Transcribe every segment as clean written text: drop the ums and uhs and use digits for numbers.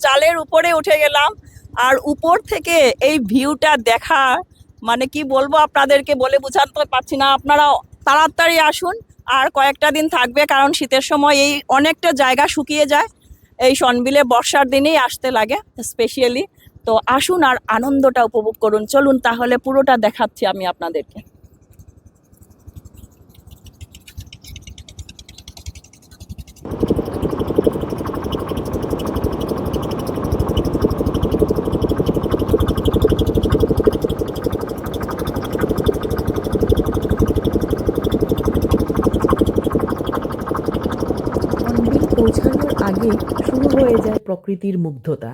চালের উপরে উঠে গেলাম, আর উপর থেকে এই ভিউটা দেখা মানে কি বলবো আপনাদেরকে, বলে বোঝাতে পারছি না। আপনারা তাড়াতাড়ি আসুন, আর কয়েকটা দিন থাকবে, কারণ শীতের সময় এই অনেকটা জায়গা শুকিয়ে যায়। এই সনবিলে বর্ষার দিনেই আসতে লাগে স্পেশালি। তো আসুন আর আনন্দটা উপভোগ করুন। চলুন তাহলে পুরোটা দেখাচ্ছি আমি আপনাদেরকে। সন্দ্বীপ পৌঁছানোর আগে শুরু হয়ে যায় প্রকৃতির মুগ্ধতা।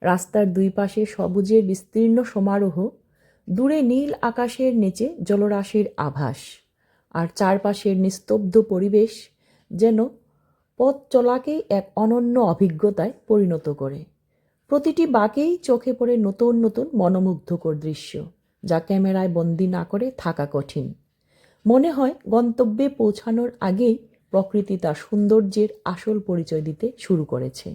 রাস্তার দুই পাশে সবুজের বিস্তীর্ণ সমারোহ, দূরে নীল আকাশের নিচে জলরাশির আভাস, আর চারপাশের নিস্তব্ধ পরিবেশ যেন পথ চলাকেই এক অনন্য অভিজ্ঞতায় পরিণত করে। প্রতিটি বাঁকেই চোখে পড়ে নতুন নতুন মনোমুগ্ধকর দৃশ্য, যা ক্যামেরায় বন্দি না করে থাকা কঠিন। মনে হয় গন্তব্যে পৌঁছানোর আগেই প্রকৃতি তার সৌন্দর্যের আসল পরিচয় দিতে শুরু করেছে।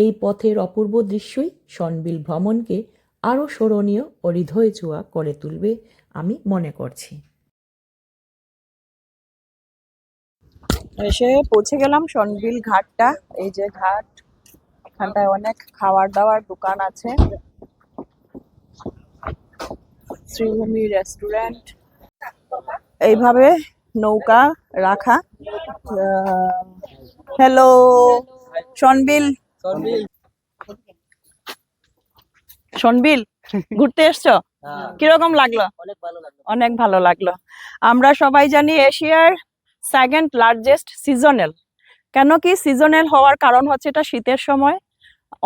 এই পথের অপূর্ব দৃশ্যই সনবিল ভ্রমণকে আরও স্মরণীয় ও হৃদয় ছোঁয়া করে তুলবে আমি মনে করছি। এসে পৌঁছে গেলাম সনবিল ঘাটটা। এই যে ঘাট, এখানটায় অনেক খাবার দাবার দোকান আছে, শ্রীভূমি রেস্টুরেন্ট। এইভাবে নৌকা রাখা। হ্যালো সনবিল, সনবিল ঘুরতে এসছো? কিরকম লাগলো? অনেক ভালো লাগলো। আমরা সবাই জানি এশিয়ার সেকেন্ড লার্জেস্ট সিজনাল। কেন কি সিজনাল হওয়ার কারণ হচ্ছে এটা শীতের সময়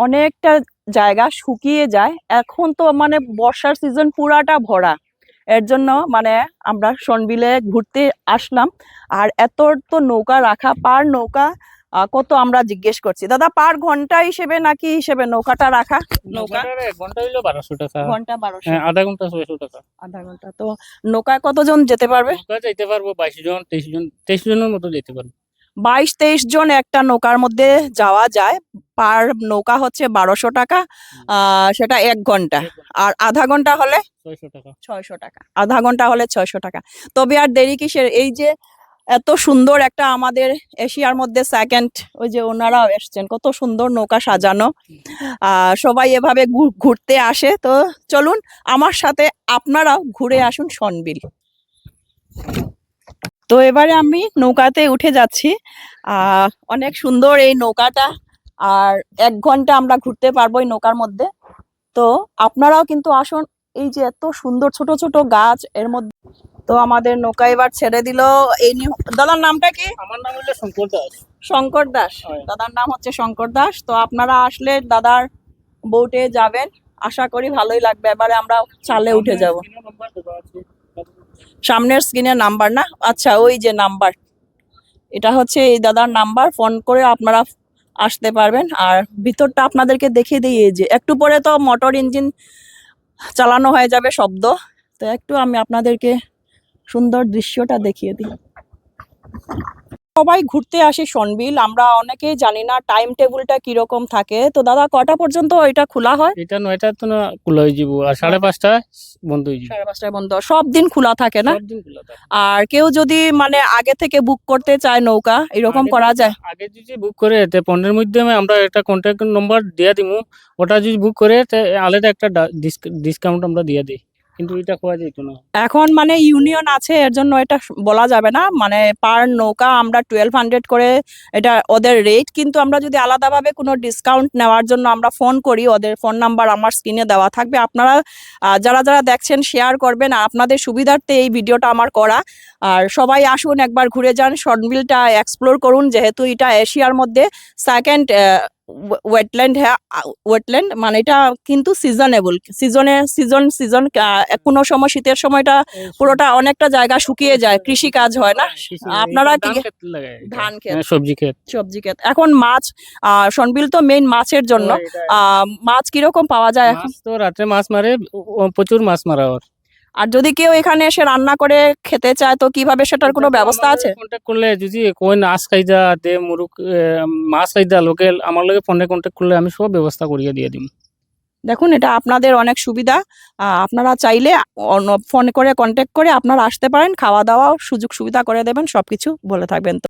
অনেকটা জায়গা শুকিয়ে যায়। এখন তো মানে বর্ষার সিজন পুরাটা ভরা, এর জন্য মানে আমরা সনবিলে ঘুরতে আসলাম। আর এত তো নৌকা রাখা, পার নৌকা কত আমরা জিজ্ঞেস করছি দাদা, পার ঘন্টা হিসেবে নাকি হিসেবে নৌকাটা রাখা? নৌকা ঘন্টা হইলো 1200 টাকা, ঘন্টা 1200, হ্যাঁ আধা ঘন্টা 600 টাকা। আধা ঘন্টা। তো নৌকায় কতজন যেতে পারবে? নৌকা যাইতে পারবো 22 জন 23 জনের মতো যেতে পারবো। 22-23 জন একটা নৌকার মধ্যে যাওয়া যায়। পার নৌকা হচ্ছে 1200 টাকা, সেটা 1 ঘন্টা। আর আধা ঘন্টা হলে 600 টাকা। 600 টাকা, আধা ঘন্টা হলে 600 টাকা। তবে আর দেরি কিসের? এই যে এত সুন্দর একটা আমাদের এশিয়ার মধ্যে সেকেন্ড, ওই যে ওনারাও এসছেন, কত সুন্দর নৌকা সাজানো। সবাই এভাবে ঘুরতে আসে। তো চলুন আমার সাথে আপনারাও ঘুরে আসুন সনবিল। তো এবারে আমি নৌকাতে উঠে যাচ্ছি। অনেক সুন্দর এই নৌকাটা, আর 1 ঘন্টা আমরা ঘুরতে পারবো এই নৌকার মধ্যে। তো আপনারাও কিন্তু আসুন। এই যে এত সুন্দর ছোট ছোট গাছ এর মধ্যে। তো আমাদের নৌকা এবার ছেড়ে দিল। এই দাদার নামটা কি? আমার নাম হলো শঙ্কর দাস। শঙ্কর দাস, দাদার নাম হচ্ছে শঙ্কর দাস। তো আপনারা আসলে দাদার বোটে যাবেন, আশা করি ভালোই লাগবে। এবারে আমরা চালে উঠে যাব। সামনের স্ক্রিনে নাম্বার না? আচ্ছা, ওই যে নাম্বার, এটা হচ্ছে এই দাদার নাম্বার। ফোন করে আপনারা আসতে পারবেন। আর ভিতরটা আপনাদেরকে দেখিয়ে দিই। এই যে একটু পরে তো মোটর ইঞ্জিন চালানো হয়ে যাবে, শব্দ। তো একটু আমি আপনাদেরকে সুন্দর দৃশ্যটা দেখিয়ে দিই। সবাই ঘুরতে আসে সনবিল, আমরা অনেকেই জানি না টাইম টেবিলটা কিরকম থাকে। তো দাদা কটা পর্যন্ত এটা খোলা হয়? এটা 9টা তো না খোলা হয়ে যাব, আর 5:30টায় বন্ধ হয়ে যাবে। 5:30টায় বন্ধ? সব দিন খোলা থাকে না? সব দিন খোলা থাকে। আর কেউ যদি মানে আগে থেকে বুক করতে চায় নৌকা, এরকম করা যায়? আগে যদি বুক করে তে ফোনের মাধ্যমে আমরা একটা কন্টাক্ট নম্বর দিয়ে দিমু, ওটা যদি বুক করে তে আলাদা একটা ডিসকাউন্ট আমরা দিয়ে দিই, কিন্তু এটা কোয়া যেত না। এখন মানে ইউনিয়ন আছে, এর জন্য এটা বলা যাবে না। মানে পার নৌকা আমরা 1200 করে এটা ওদের রেট। কিন্তু আমরা যদি আলাদাভাবে কোনো ডিসকাউন্ট নেওয়ার জন্য আমরা ফোন করি, ওদের ফোন নাম্বার আমার স্ক্রিনে দেওয়া থাকবে। আপনারা যারা যারা দেখছেন শেয়ার করবেন, আর আপনাদের সুবিধার্থে এই ভিডিওটা আমার করা। আর সবাই আসুন, একবার ঘুরে যান, সনবিলটা এক্সপ্লোর করুন। যেহেতু এটা এশিয়ার মধ্যে সেকেন্ড ওয়েটল্যান্ড, হ্যাঁ ওয়েটল্যান্ড, মানে এটা কিন্তু সিজনেবল। সিজন কোনো সময় শীতের সময়টা পুরোটা অনেকটা জায়গা শুকিয়ে যায়, কৃষি কাজ হয় না। আপনারা কি ধান ক্ষেত, সবজি ক্ষেত। এখন মাছ, সনবিল তো মেইন মাছের জন্য। মাছ কিরকম পাওয়া যায় এখন? তো রাতে মাছ মারে, প্রচুর মাছ মারা হয়। আর যদি কেউ এখানে এসে রান্না করে খেতে চায় তো কিভাবে, সেটার কোনো ব্যবস্থা আছে? কন্ট্যাক্ট করলে যদি কই মাছ খাইদা দে মুরুক মাছ খাইদা লোকেল আমার লগে ফোনে কন্ট্যাক্ট করলে আমি সব ব্যবস্থা করিয়ে দিয়ে দিম। দেখুন, এটা আপনাদের অনেক সুবিধা। আপনারা চাইলে ফোন করে কন্ট্যাক্ট করে আপনারা আসতে পারেন, খাওয়া দাওয়া সুযোগ সুবিধা করে দেবেন, সবকিছু বলে থাকবেন। তো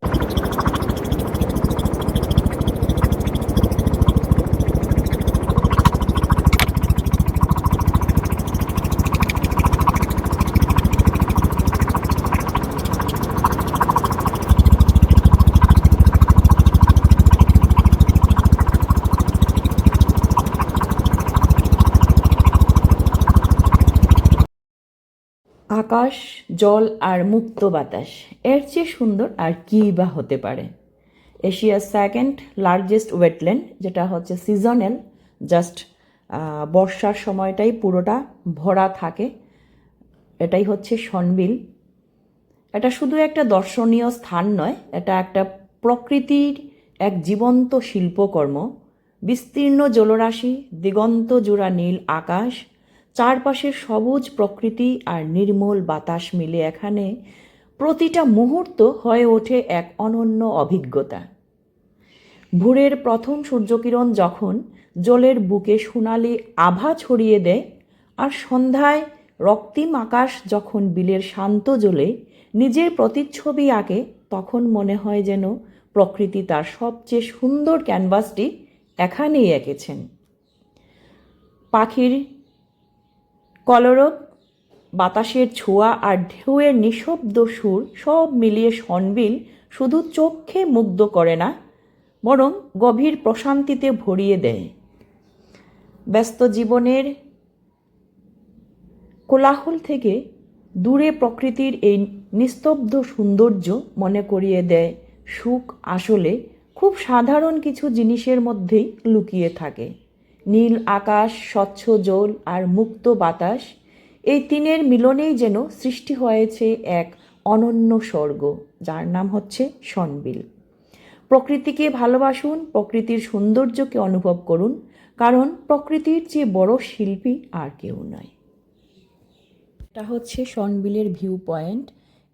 আকাশ, জল আর মুক্ত বাতাস, এর চেয়ে সুন্দর আর কী বা হতে পারে। এশিয়ার সেকেন্ড লার্জেস্ট ওয়েটল্যান্ড, যেটা হচ্ছে সিজনাল, জাস্ট বর্ষার সময়টাই পুরোটা ভরা থাকে, এটাই হচ্ছে শনবিল। এটা শুধু একটা দর্শনীয় স্থান নয়, এটা একটা প্রকৃতির এক জীবন্ত শিল্পকর্ম। বিস্তীর্ণ জলরাশি, দিগন্ত জোড়া নীল আকাশ, চারপাশের সবুজ প্রকৃতি আর নির্মল বাতাস মিলে এখানে প্রতিটা মুহূর্ত হয়ে ওঠে এক অনন্য অভিজ্ঞতা। ভোরের প্রথম সূর্যকিরণ যখন জলের বুকে সোনালি আভা ছড়িয়ে দেয়, আর সন্ধ্যায় রক্তিম আকাশ যখন বিলের শান্ত জলে নিজের প্রতিচ্ছবি আঁকে, তখন মনে হয় যেন প্রকৃতি তার সবচেয়ে সুন্দর ক্যানভাসটি এখানেই এঁকেছেন। পাখির কলরব, বাতাসের ছোঁয়া আর ঢেউয়ের নিঃশব্দ সুর সব মিলিয়ে শনবিল শুধু চোখে মুগ্ধ করে না, বরং গভীর প্রশান্তিতে ভরিয়ে দেয়। ব্যস্ত জীবনের কোলাহল থেকে দূরে প্রকৃতির এই নিস্তব্ধ সৌন্দর্য মনে করিয়ে দেয় সুখ আসলে খুব সাধারণ কিছু জিনিসের মধ্যেই লুকিয়ে থাকে। নীল আকাশ, স্বচ্ছ জল আর মুক্ত বাতাস, এই তিনের মিলনেই যেন সৃষ্টি হয়েছে এক অনন্য স্বর্গ, যার নাম হচ্ছে শনবিল। প্রকৃতিকে ভালোবাসুন, প্রকৃতির সৌন্দর্যকে অনুভব করুন, কারণ প্রকৃতির চেয়ে বড় শিল্পী আর কেউ নয়। এটা হচ্ছে শনবিলের ভিউ পয়েন্ট।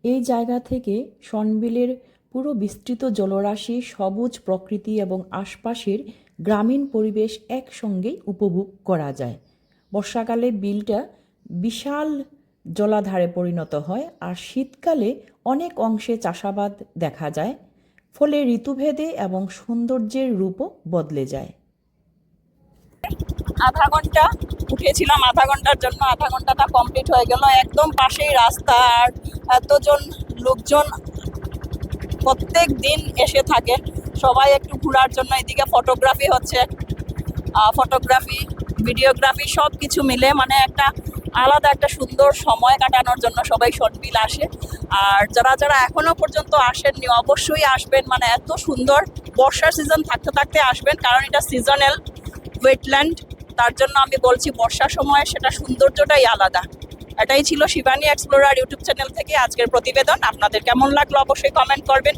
এই জায়গা থেকে শনবিলের পুরো বিস্তৃত জলরাশি, সবুজ প্রকৃতি এবং আশপাশের গ্রামীণ পরিবেশ একসঙ্গেই উপভোগ করা যায়। বর্ষাকালে বিলটা বিশাল জলাধারে পরিণত হয়, আর শীতকালে অনেক অংশে চাষাবাদ দেখা যায়, ফলে ঋতুভেদে এবং সৌন্দর্যের রূপও বদলে যায়। আধা ঘন্টা উঠেছিলাম, আধা ঘন্টার জন্য আধা ঘন্টাটা কমপ্লিট হয়ে গেল। একদম পাশেই রাস্তা, আর এতজন লোকজন প্রত্যেক দিন এসে থাকে, সবাই একটু ঘোরার জন্য। এদিকে ফটোগ্রাফি হচ্ছে, ফটোগ্রাফি, ভিডিওগ্রাফি সব কিছু মিলে মানে একটা আলাদা একটা সুন্দর সময় কাটানোর জন্য সবাই শনবিল আসে। আর যারা যারা এখনো পর্যন্ত আসেননি অবশ্যই আসবেন, মানে এত সুন্দর। বর্ষার সিজন থাকতে থাকতে আসবেন, কারণ এটা সিজনাল ওয়েটল্যান্ড, তার জন্য আমি বলছি বর্ষার সময় সেটা সৌন্দর্যটাই আলাদা। এটাই ছিল শিবানী এক্সপ্লোরার ইউটিউব চ্যানেল থেকে আজকের প্রতিবেদন। আপনাদের কেমন লাগলো অবশ্যই কমেন্ট করবেন।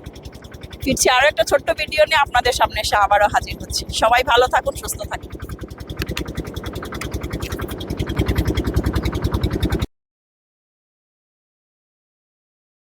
ফিরছি আরও একটা ছোট্ট ভিডিও নিয়ে আপনাদের সামনে এসে আবারও হাজির হচ্ছি। সবাই ভালো থাকুন, সুস্থ থাকুন।